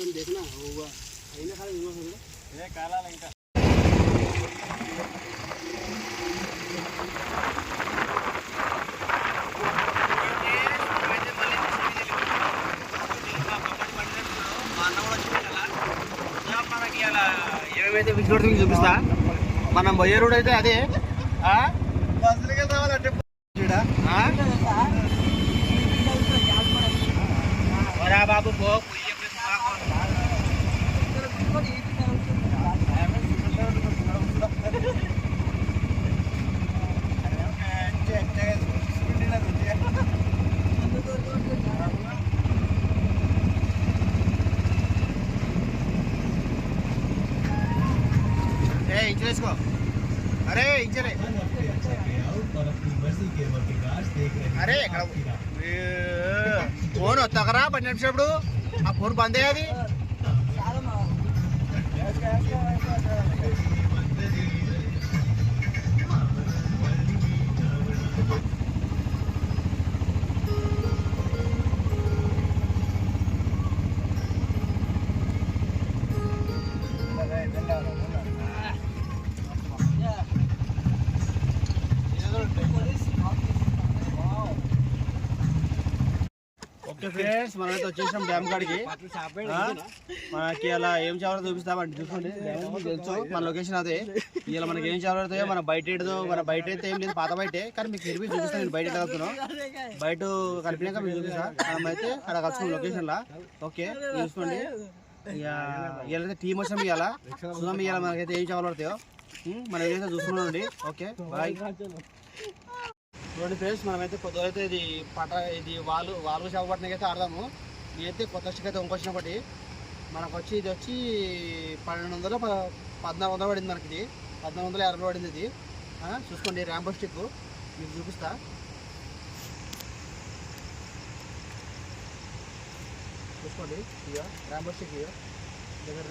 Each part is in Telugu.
देखना होगा काला लगता ఏమైతే విజువల్ చూపిస్తా మనం పోయే రోడ్ అయితే అదే బస్సులకి రావాలంటే బాబు పో इंचलेसको अरे इंचले अरे फोन होता करा 10 నిమిషాలు ఆ ఫోన్ బంద్ అయ్యేది ఓకే ఫ్రెండ్స్ మనమైతే వచ్చేసాం డ్యామ్ కాడికి మనకి అలా ఏం చేయాలో చూపిస్తామండి చూసుకోండి తెలుసు మన లొకేషన్ అదే ఇలా మనకి ఏం చేయాలో మన బయట అయితే ఏం లేదు పాత బయటే కానీ మీకు తిరిగి చూపిస్తాను నేను బయట వెళ్తున్నాను బయట కలిపినాక మీకు చూపిస్తా మనమైతే అక్కడ కలుసుకున్నాం లొకేషన్ లా ఓకే చూసుకోండి ఇక ఇవాళైతే టీం వచ్చాం ఇవాళ చూద్దాం ఇవాళ మనకైతే ఏం చేయాలో మనం ఏదైతే చూసుకున్నామండి ఓకే బాయ్ చూడండి ఫ్రెండ్స్ మనమైతే కొత్తగా అయితే ఇది వాళ్ళు చేప పట్టినకి అయితే ఆడదాము నేనైతే కొత్త స్టిక్ అయితే ఇంకొచ్చినప్పటి మనకు వచ్చి ఇది వచ్చి 1200 1400 పడింది మనకి ఇది 1450 పడింది ఇది చూసుకోండి ర్యాంబో స్టిక్ మీకు చూపిస్తా చూసుకోండి ఇక ర్యాంబో స్టిక్ ఇక దగ్గర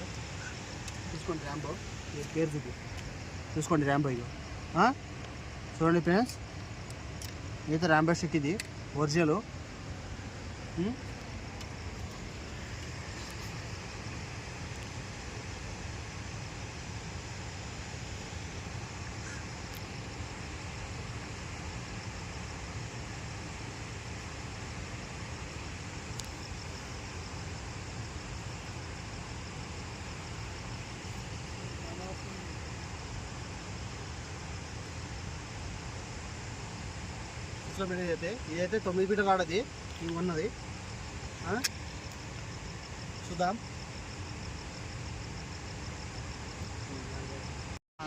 చూసుకోండి ర్యాంబో పేరు చూసుకోండి ర్యాంబో ఇక చూడండి ఫ్రెండ్స్ ఇది ర్యాంబో స్టిక్ ఇది ఒరిజినల్ ఇదైతే 9 ఫీట్ల ఆడది ఉన్నది చూద్దాం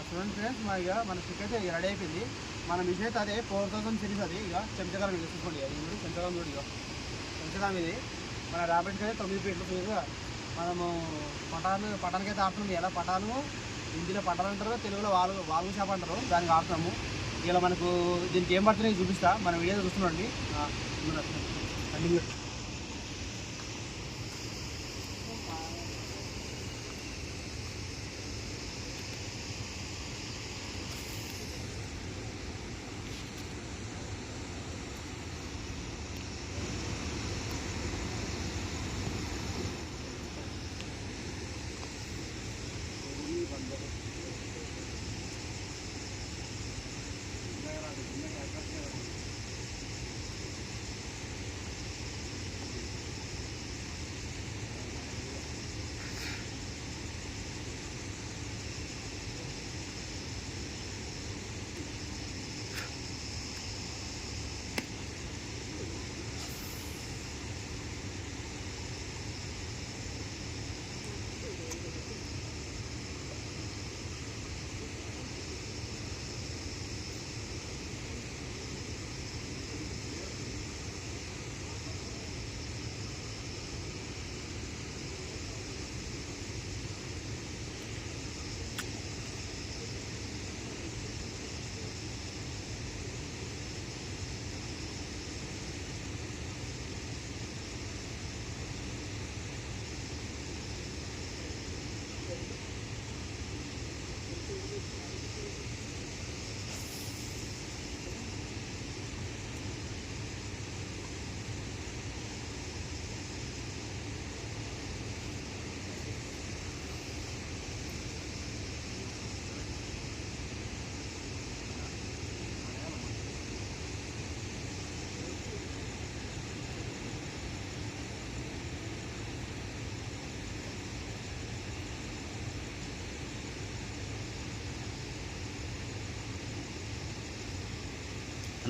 చూడండి ఫ్రెండ్స్ మన స్టిక్ అయితే రెడీ అయిపోయింది మన మిషన్ అయితే అదే 4000 సిరీస్ అది ఇక చెంచకాలం ఇది చూసుకోండి ఇది చెంచకాలం చూడు ఇక చెంచకాలం ఇది మన ర్యాబిట్కి అయితే 9 ఫీట్లు చూడగా మనము పటానికి అయితే ఆడుతుంది ఎలా పటాను హిందీలో పటాలు అంటారు తెలుగులో వాళ్ళు చేప అంటారు దానికి ఆడుతున్నాము ఇలా మనకు దీనికి ఏం పడుతున్నాయి చూపిస్తా మన వీడియో చూస్తున్నాండి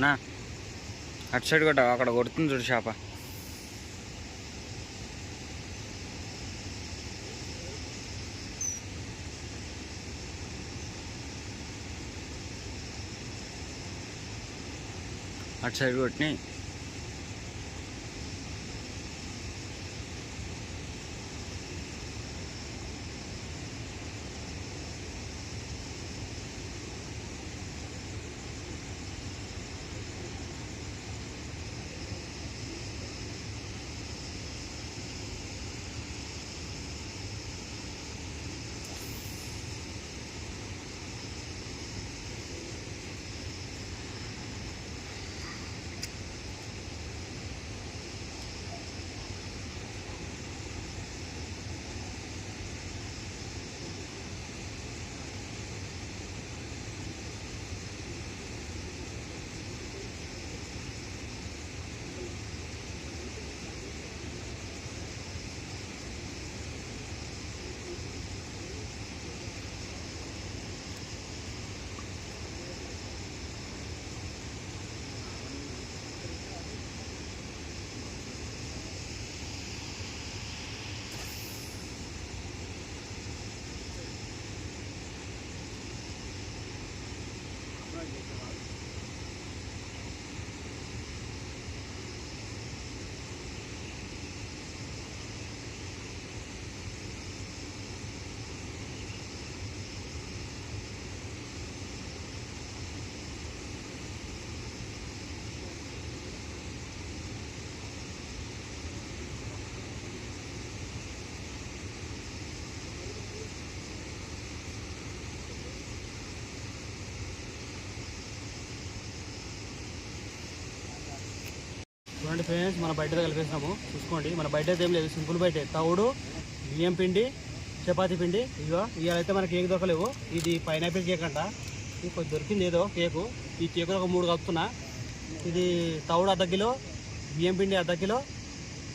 నా అటు సైడ్ కొట్ట, అక్కడ కొడుతుంది చూడు చేప. అటు సైడ్ కొట్టినాయి. చూడండి ఫ్రెండ్స్, మన బయట కలిపేసినాము. చూసుకోండి, మన బయట అయితే ఏం లేదు, సింపుల్ బయట. తవుడు, బియ్యం పిండి, చపాతీ పిండి. ఇగో ఇవాళైతే మనకి కేక్ దొరకలేవు. ఇది పైనాపిల్ కేక్ అంట. ఇది కొంచెం దొరికింది ఏదో కేకు. ఈ కేకులో ఒక 3 కలుపుతున్నా. ఇది తవుడు 1/2 కిలో, బియ్యం పిండి 1/2 కిలో,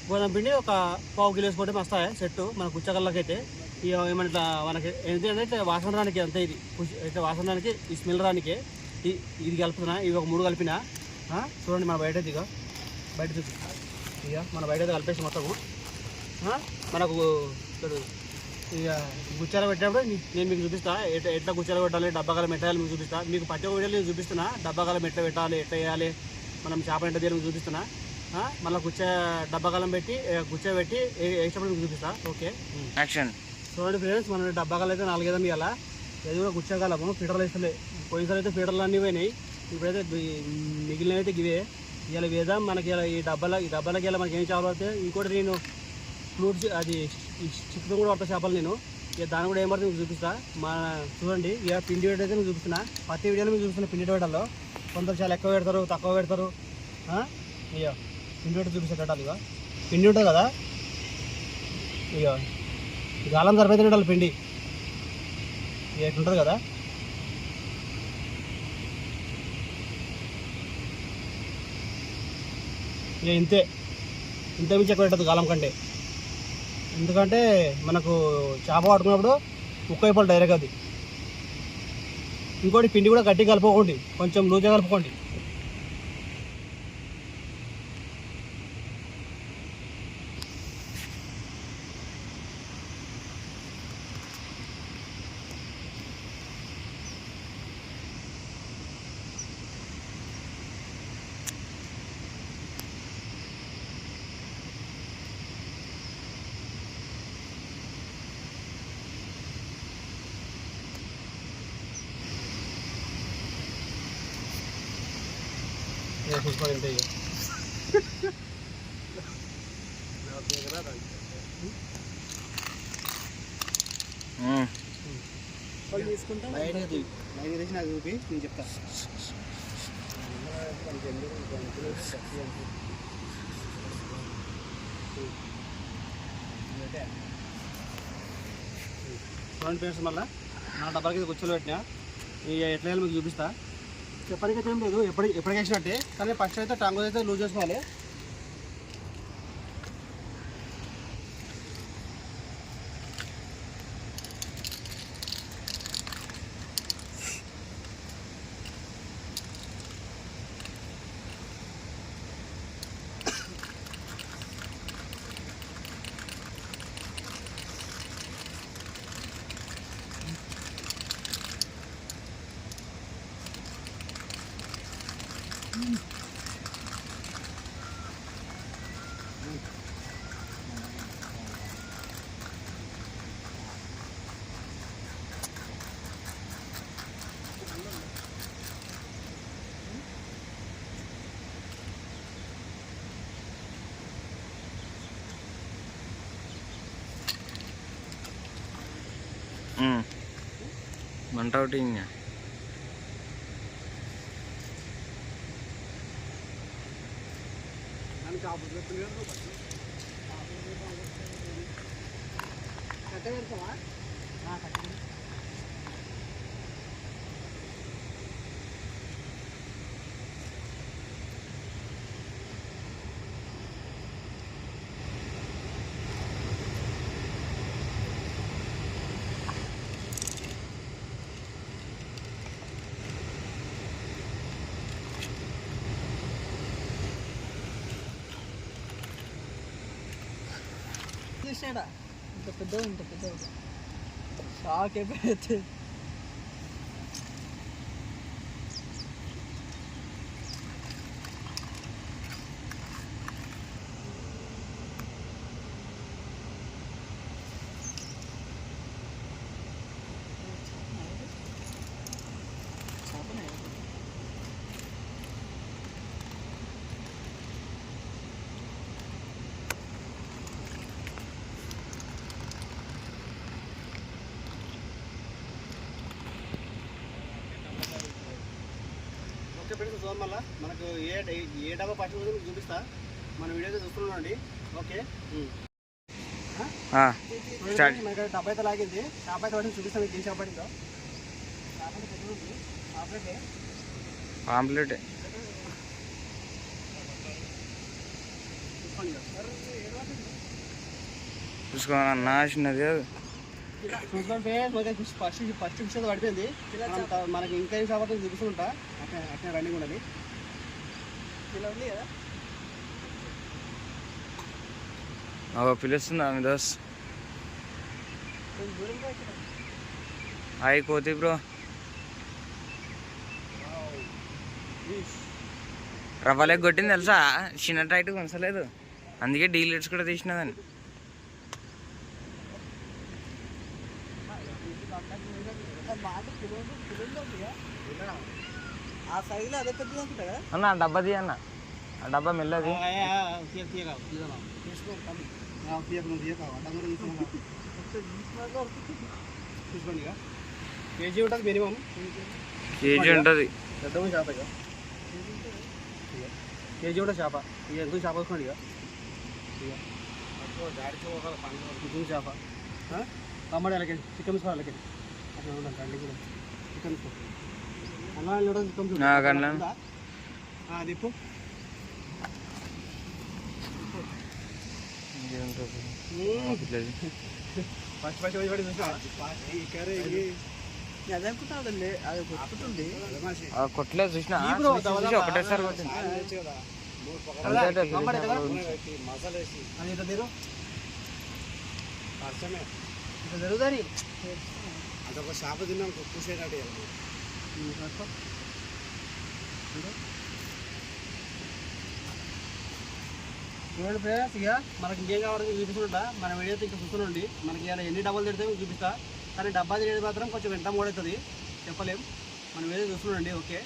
గోధుమ పిండి ఒక 1/2 కిలో వేసుకుంటే మస్తాయి సెట్ మన కుచ్చకళ్ళకైతే. ఇక ఏమంటే మనకి ఏంటంటే వాసన రానికి అంతే. ఇది అయితే వాసన రానికి, ఈ స్మెల్ రానికి ఇది కలుపుతున్నా. ఇవి ఒక 3 కలిపిన. చూడండి మన బయట ఇక బయట చూపిస్తా. ఇక మన బయట అయితే కలిపేసి మొత్తము మనకు ఇక గుచ్చాలు పెట్టినప్పుడు నేను మీకు చూపిస్తా ఎట్లా గుచ్చాలు పెట్టాలి, డబ్బాకాలం పెట్టాలి మీకు చూపిస్తా. మీకు ప్రతి ఒక్క వీడియోలో నేను చూపిస్తున్నా డబ్బాకాలం ఎట్లా పెట్టాలి, ఎట్లా వేయాలి, మనం చేప ఎంత తీయాలి మీకు చూపిస్తున్నా. మళ్ళీ డబ్బాకాలం పెట్టి పెట్టి వేసినప్పుడు మీకు చూపిస్తా. Okay action. చూడండి ఫ్రెండ్స్, మన డబ్బాకాలం అయితే 4 ఇవ్వాలా. అది కూడా గుచ్చగలము. ఫీటర్లు వేస్తలే. పోయినసారి అయితే ఫీటర్లు అన్నీ పోయినాయి. ఇప్పుడైతే మిగిలినవి అయితే ఇవే. ఇలా వేద్దాం. మనకి ఇలా ఈ డబ్బాలకి ఇలా మనకి ఏం చేపలు పడితే, ఇంకోటి నేను ఫ్లూట్స్ అది చికెన్ కూడా పడతా చేపలు నేను. ఇక దాన్ని కూడా ఏం పడుతుంది మీకు చూపిస్తా. చూడండి, ఇక పిండి వేట అయితే మీకు చూపిస్తున్నా. ప్రతి వీడియోలో మీకు చూపిస్తున్నా పిండి వేటల్లో. కొందరు చాలా ఎక్కువ పెడతారు, తక్కువ పెడతారు. ఇక పిండి వేట చూపిస్తా పెట్టాలి. ఇక పిండి ఉంటుంది కదా, ఇక గాలం సరిపోతే ఉండాలి పిండి. ఇక ఎట్లుంటుంది కదా. ఇక ఇంతే మించి ఎక్కువ పెట్టదు గాలం కంటే. ఎందుకంటే మనకు చేప పట్టుకున్నప్పుడు ముక్క అయిపోవాలి డైరెక్ట్ అది. ఇంకోటి పిండి కూడా గట్టిగా కలుపుకోండి, కొంచెం లూజ్గా కలుపుకోండి. చూసుకోండి ఇంతే. లైన్ తీసి నాకు చూపి, నేను చెప్తా. చూడండి ఫ్రెండ్స్, మళ్ళీ నా డబ్బాలకి గుచ్చలు పెట్టినా. ఇక ఎట్లా మీకు చూపిస్తా. చెప్పడానికైతే ఏం లేదు, ఎప్పటికి వేసినట్టే. కానీ ఫస్ట్ అయితే టంగు అయితే లూజ్ చేసుకోవాలి. మంట ఒకటి ఇంకా ఇంత పెద్ద షాక్ అయిపోయింది. ఓకే ఫ్రెండ్స్, చూద్దాం మళ్ళీ మనకు ఏ డబ్బా పచ్చి మీకు చూపిస్తా. మన వీడియో చూస్తున్నాండి. Okay start. మనకి డబ్బా అయితే లాగింది. షాప్ అయితే పట్టి చూపిస్తాను మీకు. ఏ షాప్ పడిందో షాప్ అయితే పెద్ద ఉంది. షాప్ అయితే పాంప్లెట్ చూసుకోవాలన్నా చిన్నది కాదు. చూసుకుంటే ఫస్ట్ ఫస్ట్ పడిపోయింది. మనకి ఇంకా ఏం షాప్ అయితే చూపిస్తుంటా. అట్లా రన్నింగ్ ఉన్నది. ఇలా ఉంది కదా. పిలుస్తుంది ఆమె దోస్. హాయ్ కోతి బ్రో. రవ్వలేక కొట్టింది తెలుసా, చిన్న టైట్ కొనసలేదు, అందుకే డీలర్స్ కూడా తీసినదని. ఆ సైజులో అదే పెద్దది అనుకుంటా కదా అన్న ఆ డబ్బా తీ అన్న, ఆ డబ్బా మెల్లది. చూసుకోండి. ఇక కేజీ ఉంటుంది మినిమం. కేజీ ఉంటుంది. పెద్ద చేప. ఇక కేజీ కూడా చేప. ఇక ఎంత చేప వస్తుంది. ఇక చేప టమాటా అలాగే చికెన్ కూడా అలాగే అట్లా ఉండాలి. రండి కూడా చికెన్ అలా చికెన్ దిప్పు. ఫస్ట్ ఫస్ట్ పడి చూసా అదే అనుకుంటాడండి. అది కొట్టుకుంటుంది. కొట్టలేదు చూసిన ఒకటేసారి కొట్టింది. జరుగుతుంది. అదొక షాప్ తిన్నాం కూసేటట్టు. చూడండి ఫ్రెండ్స్, ఇక మనకి ఇంకేం కావాలని చూపిస్తుంటా. మన వీడియో ఇంకా చూస్తుండండి. మనకి ఇలా ఎన్ని డబ్బాలు తిడితే చూపిస్తా. కానీ డబ్బా తినేది మాత్రం కొంచెం ఎంత మూడవుతుంది చెప్పలేం. మన వీడియో చూస్తుండండి. ఓకే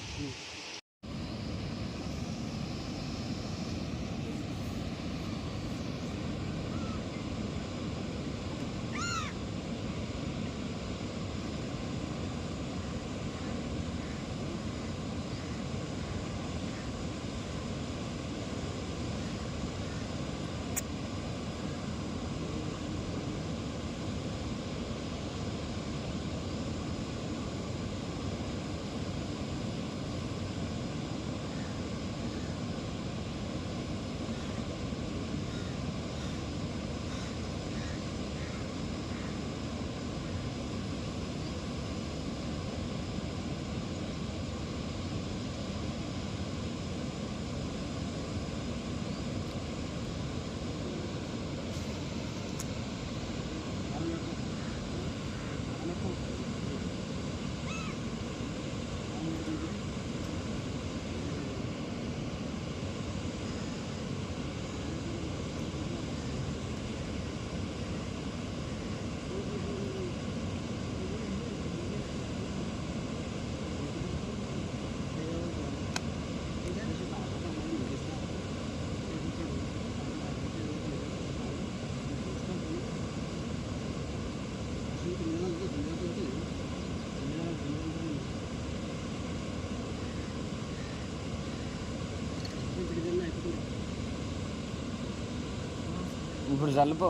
ఇప్పుడు చల్లుపో.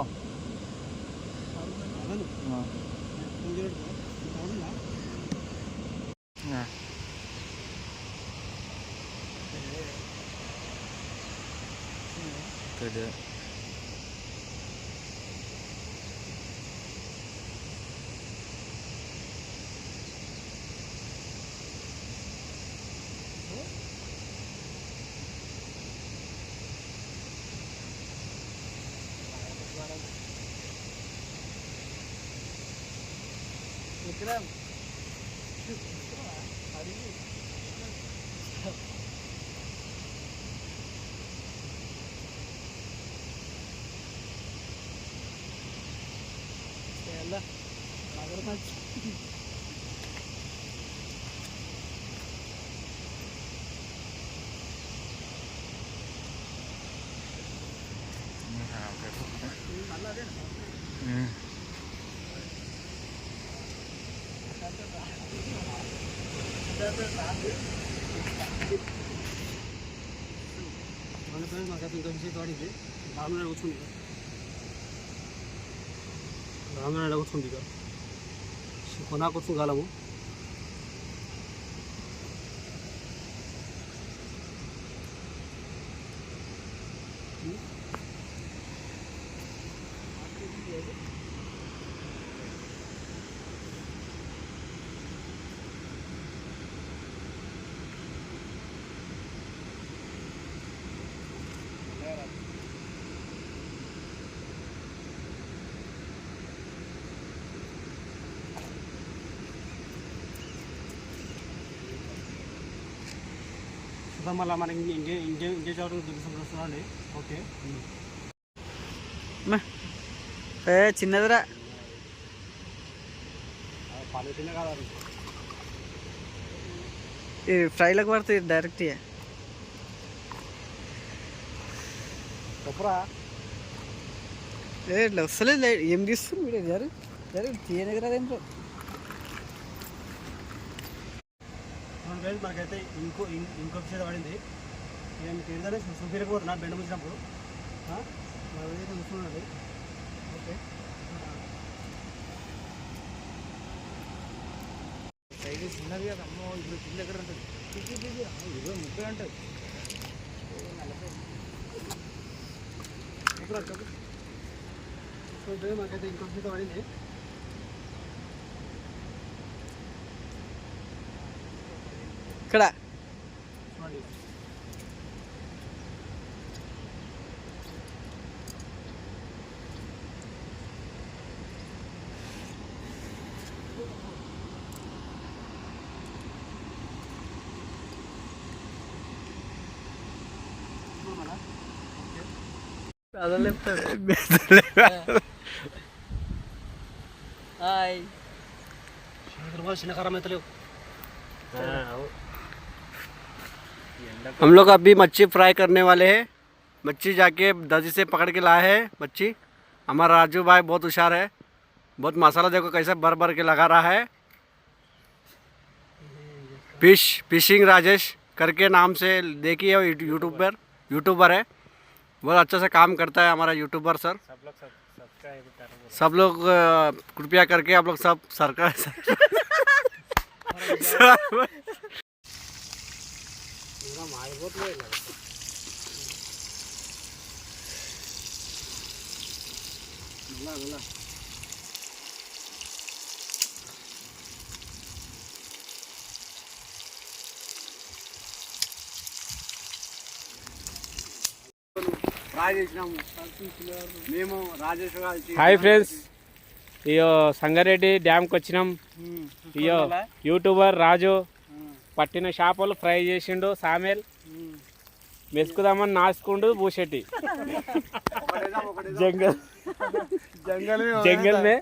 విక్రమ్ మాకైతే ఇంకా విషయం వాడింది రామనాడ కూర్చుంది రామనాడ కూర్చుంది ఇక కొనా కూర్చుని కాలము మళ్ళీ మనకి ఇంకే చోట చూపిస్తాం. ఓకే చిన్నదిరా పాలు తినే కదా ఈ ఫ్రైలకు పడుతుంది డైరెక్ట్ చెప్పురా ఇట్లా వస్తలేదు ఏం తీస్తుంది వీడియో జరు తీయనగరాదేంటో మనకైతే ఇంకో విషయం పడింది. నేను మీకు ఏంటంటే చూపించకపోతున్నా బెండ ముంచినప్పుడు ఏదైతే చూస్తున్నాండి. ఓకే సైడ్ చిన్నది కదా అమ్మో ఇప్పుడు చిన్న ఎక్కడ ఉంటుంది ఇదో 30 ఉంటుంది. సో మాకైతే ఇంకో విషయం పడింది. ఇక్కడ చిన్నకారం అయితే లేవు. हम लोग अभी मच्छी फ्राई करने वाले हैं. मच्छी जाके दादी से पकड़ के लाए हैं मच्छी. हमारा राजू भाई बहुत होशियार है. बहुत मसाला देखो कैसे भर भर के लगा रहा है. फिशिंग राजेश करके नाम से देखिए यूट्यूबर है. बहुत अच्छा से काम करता है हमारा यूट्यूबर सर. सब लोग कृपया करके आप लोग सब सरकार హాయ్ ఫ్రెండ్స్, ఇయో సంగారెడ్డి డ్యామ్కి వచ్చినాం. ఇయో యూట్యూబర్ రాజు పట్టిన చేపలు ఫ్రై చేసిండు. సామేల్ మెసుకుదామని నాసుకుండు. భూషెట్టి జంగల్ మే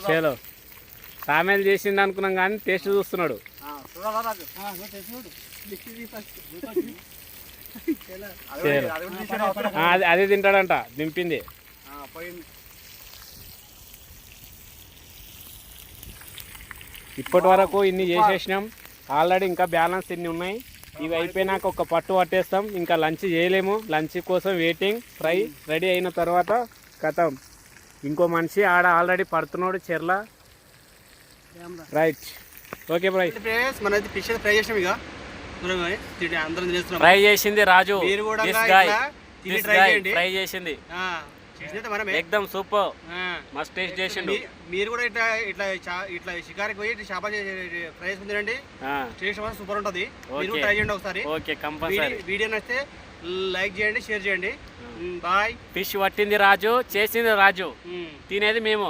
చలో సామేల్ చేసిండు అనుకున్నాం కానీ టేస్ట్ చూస్తున్నాడు. అదే తింటాడంట. దింపింది ఇప్పటి వరకు ఇన్ని చేసేసినాం. ఆల్రెడీ ఇంకా బ్యాలెన్స్ ఇన్ని ఉన్నాయి. ఇవి అయిపోయినాక ఒక పట్టు పట్టేస్తాం. ఇంకా లంచ్ చేయలేము, లంచ్ కోసం వెయిటింగ్. ఫ్రై రెడీ అయిన తర్వాత కథం ఇంకో మనిషి ఆడ ఆల్రెడీ పడుతున్నాడు చెర్ల. Right, okay fry. ఫ్రెండ్స్ మనైతే ఫిష్ ఫ్రై చేసాం. ఇక అందరం తినేస్తున్నాం. ఫ్రై చేసింది రాజు. మీరు కూడా This ఇట్లా guy. తిని This ట్రై guy చేయండి. ఫ్రై చేసింది చేసినట్టు మనమే. ఎక్దమ్ సూపర్, ఆ. మస్ట్ టేస్ట్ చేసిండు. మీరు కూడా ఇట్లా ఇట్లా ఇట్లా షికారికి పోయి ఇట్లా చేప ఫ్రై చేసుకుని తినండి. టేస్ట్ మాత్రం సూపర్ ఉంటుంది. మీరు కూడా ట్రై చేయండి ఒకసారి. Okay, compulsory. వీడియో నచ్చితే లైక్ చేయండి, షేర్ చేయండి. బాయ్. ఫిష్ పట్టింది రాజు, చేసింది రాజు, తినేది మేము.